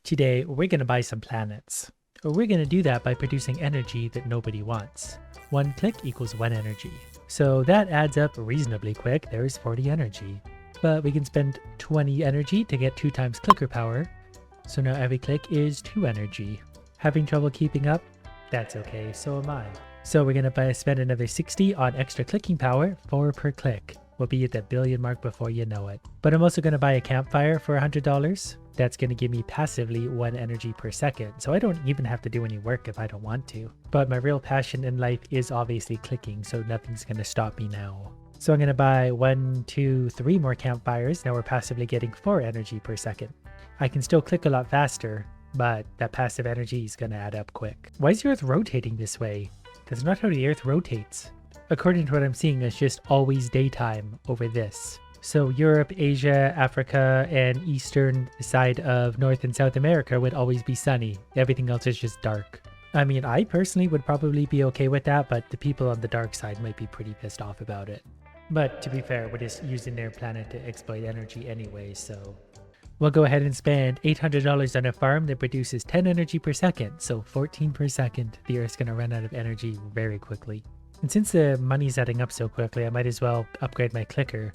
Today, we're going to buy some planets. We're going to do that by producing energy that nobody wants. 1 click equals 1 energy. So that adds up reasonably quick. There's 40 energy. But we can spend 20 energy to get 2 times clicker power. So now every click is 2 energy. Having trouble keeping up? That's okay, so am I. So we're going to spend another 60 on extra clicking power, 4 per click. We'll be at that billion mark before you know it. But I'm also going to buy a campfire for $100. That's going to give me passively 1 energy per second, so I don't even have to do any work if I don't want to. But my real passion in life is obviously clicking, so nothing's going to stop me now. So I'm going to buy 1, 2, 3 more campfires. Now we're passively getting 4 energy per second. I can still click a lot faster, but that passive energy is going to add up quick. Why is the Earth rotating this way? That's not how the Earth rotates. According to what I'm seeing, it's just always daytime over this. So Europe, Asia, Africa, and eastern side of North and South America would always be sunny. Everything else is just dark. I mean, I personally would probably be okay with that, but the people on the dark side might be pretty pissed off about it. But to be fair, we're just using their planet to exploit energy anyway, so... We'll go ahead and spend $800 on a farm that produces 10 energy per second, so 14 per second. The Earth's gonna run out of energy very quickly. And since the money's adding up so quickly, I might as well upgrade my clicker.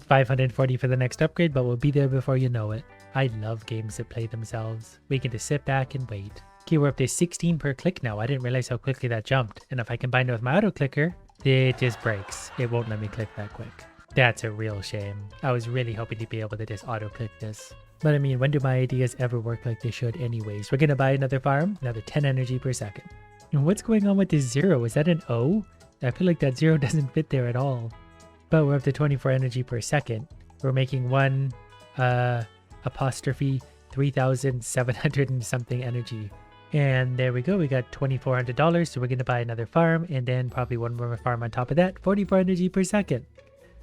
540 for the next upgrade, but we'll be there before you know it. I love games that play themselves. We can just sit back and wait. Okay, we're up to 16 per click now. I didn't realize how quickly that jumped. And if I combine it with my auto clicker, it just breaks. It won't let me click that quick. That's a real shame. I was really hoping to be able to just auto click this. But I mean, when do my ideas ever work like they should anyways? We're gonna buy another farm, another 10 energy per second. And what's going on with this 0? Is that an O? I feel like that 0 doesn't fit there at all. But we're up to 24 energy per second. We're making 1 apostrophe 3,700 and something energy. And there we go. We got $2,400. So we're going to buy another farm and then probably 1 more farm on top of that. 44 energy per second.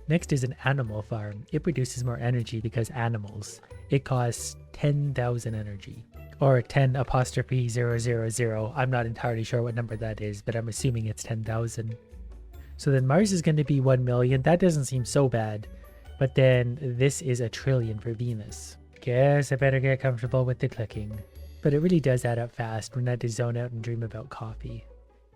Next is an animal farm. It produces more energy because animals. It costs 10,000 energy. Or 10 apostrophe 000. I'm not entirely sure what number that is, but I'm assuming it's 10,000. So then Mars is going to be 1 million. That doesn't seem so bad. But then this is 1 trillion for Venus. Guess I better get comfortable with the clicking. But it really does add up fast when I just zone out and dream about coffee.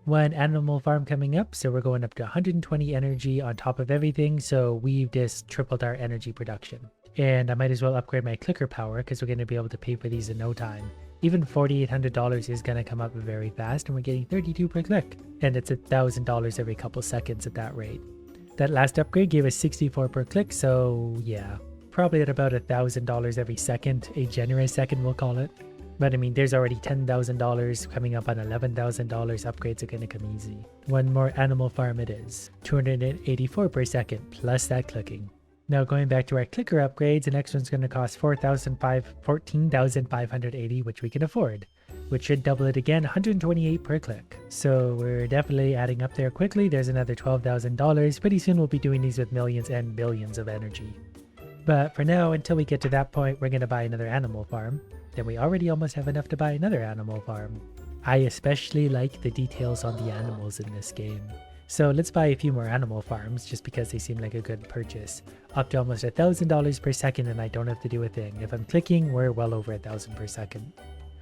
1 animal farm coming up, so we're going up to 120 energy on top of everything. So we've just tripled our energy production. And I might as well upgrade my clicker power because we're going to be able to pay for these in no time. Even $4,800 is going to come up very fast, and we're getting 32 per click. And it's $1,000 every couple seconds at that rate. That last upgrade gave us 64 per click, so yeah. Probably at about $1,000 every second, a generous second we'll call it. But I mean, there's already $10,000 coming up on $11,000. Upgrades are going to come easy. 1 more animal farm it is. 284 per second, plus that clicking. Now going back to our clicker upgrades, the next one's going to cost 14,580, which we can afford, which should double it again, 128 per click. So we're definitely adding up there quickly. There's another $12,000. Pretty soon we'll be doing these with millions and billions of energy. But for now, until we get to that point, we're going to buy another animal farm. Then we already almost have enough to buy another animal farm. I especially like the details on the animals in this game. So let's buy a few more animal farms just because they seem like a good purchase. Up to almost $1,000 per second and I don't have to do a thing. If I'm clicking, we're well over 1,000 per second.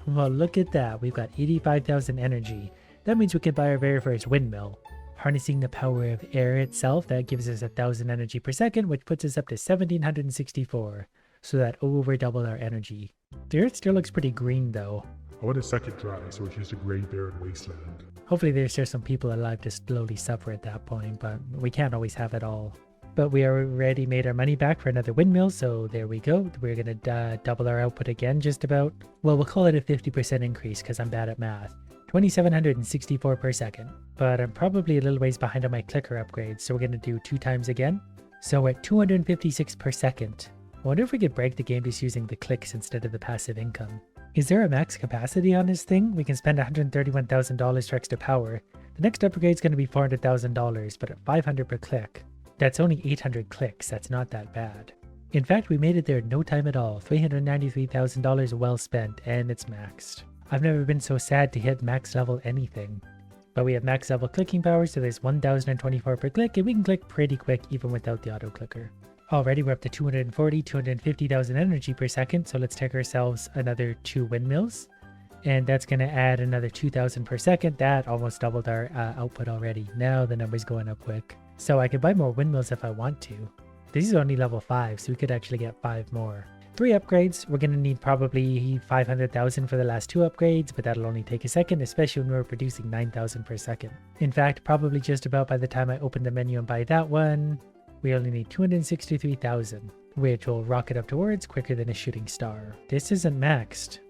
Well, look at that. We've got 85,000 energy. That means we can buy our very first windmill. Harnessing the power of air itself, that gives us 1,000 energy per second, which puts us up to 1,764. So that over doubled our energy. The Earth still looks pretty green though. I want a second dry, so it's just a grey barren wasteland. Hopefully there's still some people alive to slowly suffer at that point, but we can't always have it all. But we already made our money back for another windmill, so there we go. We're going to double our output again just about. Well, we'll call it a 50% increase because I'm bad at math. 2,764 per second. But I'm probably a little ways behind on my clicker upgrades, so we're going to do 2 times again. So we're at 256 per second. I wonder if we could break the game just using the clicks instead of the passive income. Is there a max capacity on this thing? We can spend $131,000 for extra power. The next upgrade is going to be $400,000, but at 500 per click. That's only 800 clicks, that's not that bad. In fact, we made it there in no time at all. $393,000 well spent, and it's maxed. I've never been so sad to hit max level anything. But we have max level clicking power, so there's 1,024 per click, and we can click pretty quick even without the auto clicker. Already we're up to 240, 250,000 energy per second. So let's take ourselves another 2 windmills. And that's going to add another 2,000 per second. That almost doubled our output already. Now the number's going up quick. So I could buy more windmills if I want to. This is only level 5, so we could actually get 5 more. 3 upgrades. We're going to need probably 500,000 for the last 2 upgrades, but that'll only take a second, especially when we're producing 9,000 per second. In fact, probably just about by the time I open the menu and buy that one, we only need 263,000, which will rocket up towards quicker than a shooting star. This isn't maxed.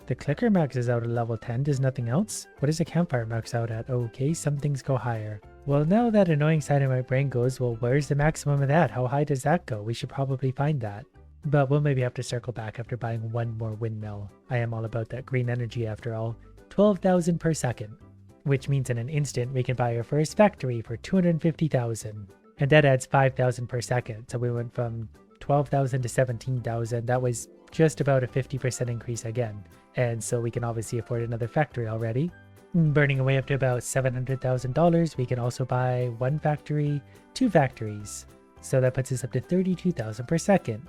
The clicker max is out at level 10. Does nothing else? What is the campfire max out at? Okay, some things go higher. Well, now that annoying side of my brain goes, well, where's the maximum of that? How high does that go? We should probably find that. But we'll maybe have to circle back after buying 1 more windmill. I am all about that green energy after all. 12,000 per second, which means in an instant we can buy our first factory for 250,000. And that adds 5,000 per second. So we went from 12,000 to 17,000. That was just about a 50% increase again. And so we can obviously afford another factory already. Burning away up to about $700,000, we can also buy 1 factory, 2 factories. So that puts us up to 32,000 per second.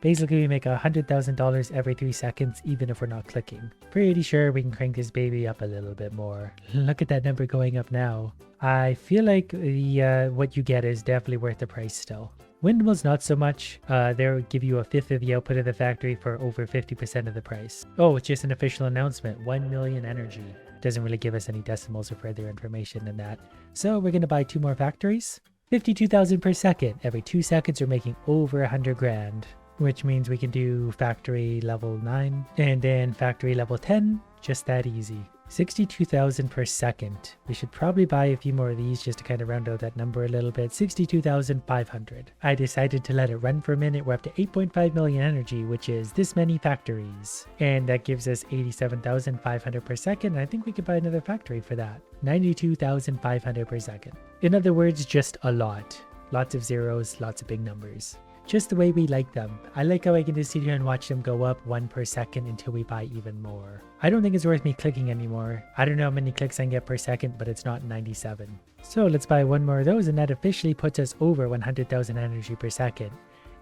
Basically, we make $100,000 every 3 seconds, even if we're not clicking. Pretty sure we can crank this baby up a little bit more. Look at that number going up now. I feel like what you get is definitely worth the price still. Windmills, not so much. They'll give you 1/5 of the output of the factory for over 50% of the price. Oh, it's just an official announcement. 1 million energy. Doesn't really give us any decimals or further information than that. So we're going to buy 2 more factories. 52,000 per second. Every 2 seconds we're making over 100 grand. Which means we can do factory level 9 and then factory level 10. Just that easy. 62,000 per second. We should probably buy a few more of these just to kind of round out that number a little bit. 62,500. I decided to let it run for a minute. We're up to 8.5 million energy, which is this many factories. And that gives us 87,500 per second. And I think we could buy another factory for that. 92,500 per second. In other words, just a lot. Lots of zeros, lots of big numbers. Just the way we like them. I like how I can just sit here and watch them go up 1 per second until we buy even more. I don't think it's worth me clicking anymore. I don't know how many clicks I can get per second, but it's not 97. So let's buy 1 more of those, and that officially puts us over 100,000 energy per second.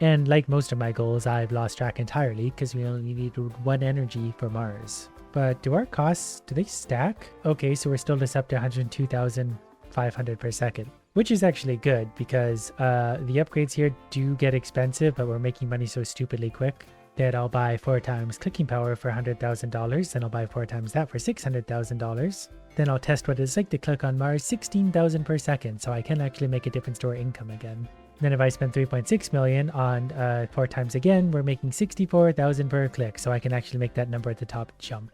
And like most of my goals, I've lost track entirely because we only needed 1 energy for Mars. But do our costs, do they stack? Okay, so we're still just up to 102,500 per second. Which is actually good because the upgrades here do get expensive, but we're making money so stupidly quick that I'll buy 4 times clicking power for $100,000. Then I'll buy 4 times that for $600,000. Then I'll test what it's like to click on Mars 16,000 per second, so I can actually make a difference to our income again. Then if I spend 3.6 million on 4 times again, we're making 64,000 per click, so I can actually make that number at the top jump.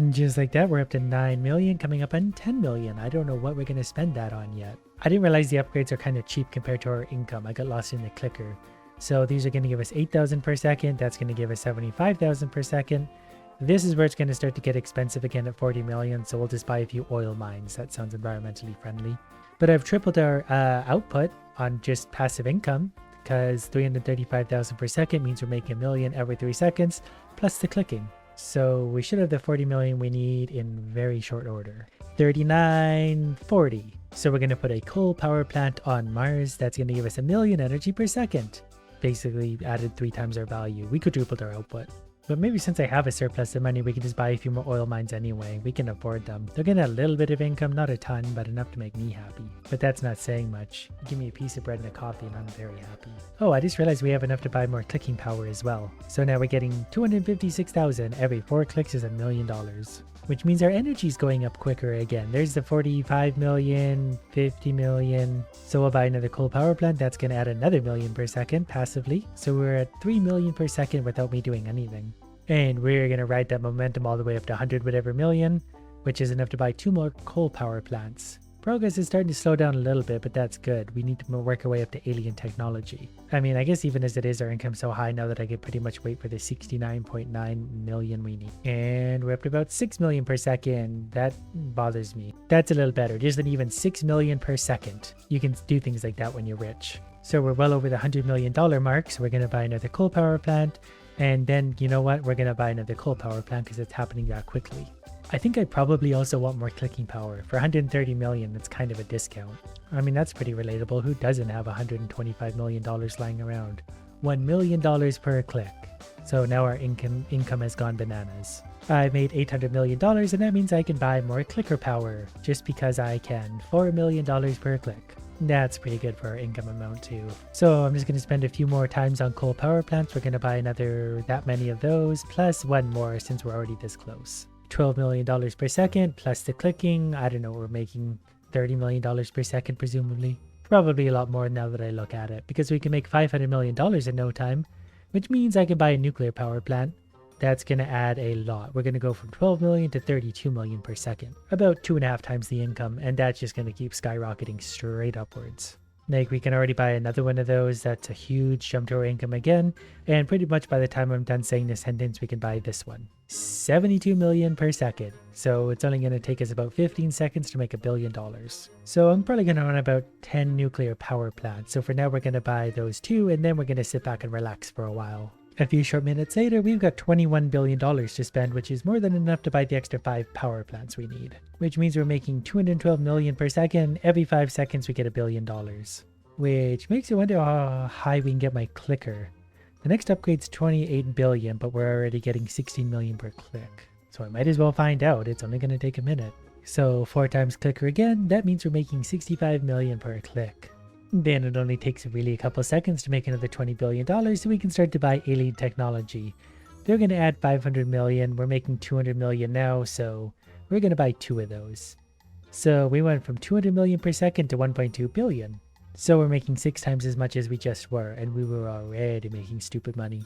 Just like that, we're up to 9 million, coming up on 10 million. I don't know what we're going to spend that on yet. I didn't realize the upgrades are kind of cheap compared to our income. I got lost in the clicker. So these are going to give us 8,000 per second. That's going to give us 75,000 per second. This is where it's going to start to get expensive again at 40 million. So we'll just buy a few oil mines. That sounds environmentally friendly. But I've tripled our output on just passive income because 335,000 per second means we're making 1 million every 3 seconds plus the clicking. So we should have the 40 million we need in very short order. 3940. So we're going to put a coal power plant on Mars. That's going to give us 1 million energy per second. Basically added 3 times our value. We quadrupled our output. But maybe since I have a surplus of money, we can just buy a few more oil mines anyway. We can afford them. They're getting a little bit of income, not a ton, but enough to make me happy. But that's not saying much. Give me a piece of bread and a coffee and I'm very happy. Oh, I just realized we have enough to buy more clicking power as well. So now we're getting 256,000 every 4 clicks is $1 million. Which means our energy is going up quicker again. There's the 45 million, 50 million. So we'll buy another coal power plant. That's going to add another million per second passively. So we're at 3 million per second without me doing anything. And we're going to ride that momentum all the way up to 100 whatever million, which is enough to buy 2 more coal power plants. Progress is starting to slow down a little bit, but that's good. We need to work our way up to alien technology. I mean, I guess even as it is, our income's so high now that I could pretty much wait for the 69.9 million we need. And we're up to about 6 million per second. That bothers me. That's a little better. Just an even 6 million per second. You can do things like that when you're rich. So we're well over the $100 million mark. So we're going to buy another coal power plant. And then, you know what? We're going to buy another coal power plant because it's happening that quickly. I think I probably also want more clicking power. For 130 million, that's kind of a discount. I mean, that's pretty relatable. Who doesn't have $125 million lying around? $1 million per click. So now our income has gone bananas. I made $800 million, and that means I can buy more clicker power, just because I can. $4 million per click. That's pretty good for our income amount too. So I'm just going to spend a few more times on coal power plants. We're going to buy another that many of those, plus one more since we're already this close. $12 million per second, plus the clicking. I don't know, we're making $30 million per second presumably. Probably a lot more now that I look at it, because we can make $500 million in no time, which means I can buy a nuclear power plant. That's going to add a lot. We're going to go from 12 million to 32 million per second. About 2.5 times the income, and that's just going to keep skyrocketing straight upwards. Like, we can already buy another one of those. That's a huge jump to our income again. And pretty much by the time I'm done saying this sentence, we can buy this one. 72 million per second. So it's only going to take us about 15 seconds to make $1 billion. So I'm probably going to run about 10 nuclear power plants. So for now, we're going to buy those 2, and then we're going to sit back and relax for a while. A few short minutes later, we've got $21 billion to spend, which is more than enough to buy the extra 5 power plants we need. Which means we're making 212 million per second. Every 5 seconds we get $1 billion. Which makes you wonder how high we can get my clicker. The next upgrade's 28 billion, but we're already getting 16 million per click. So I might as well find out. It's only going to take a minute. So 4 times clicker again, that means we're making 65 million per click. Then it only takes really a couple seconds to make another $20 billion, so we can start to buy alien technology. They're going to add 500 million. We're making 200 million now, so we're going to buy 2 of those. So we went from 200 million per second to 1.2 billion. So we're making 6 times as much as we just were, and we were already making stupid money.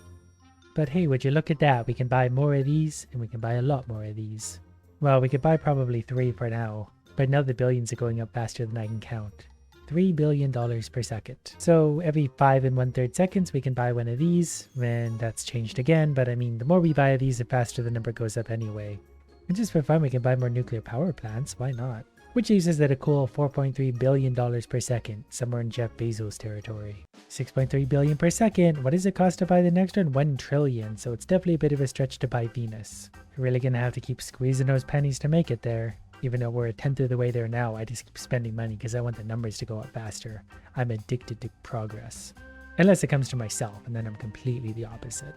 But hey, would you look at that? We can buy more of these, and we can buy a lot more of these. Well, we could buy probably 3 for now, but now the billions are going up faster than I can count. $3 billion per second. So every 5 1/3 seconds we can buy one of these, and that's changed again, but I mean, the more we buy of these, the faster the number goes up anyway. And just for fun, we can buy more nuclear power plants, why not? Which leaves us at a cool $4.3 billion per second, somewhere in Jeff Bezos territory. 6.3 billion per second. What does it cost to buy the next one? 1 trillion, so it's definitely a bit of a stretch to buy Venus. We're really gonna have to keep squeezing those pennies to make it there. Even though we're a tenth of the way there now, I just keep spending money because I want the numbers to go up faster. I'm addicted to progress. Unless it comes to myself, and then I'm completely the opposite.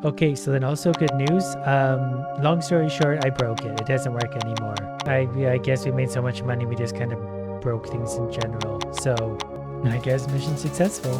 Okay, so then also good news. Long story short, I broke it. It doesn't work anymore. I guess we made so much money, we just kind of broke things in general. So I guess mission successful.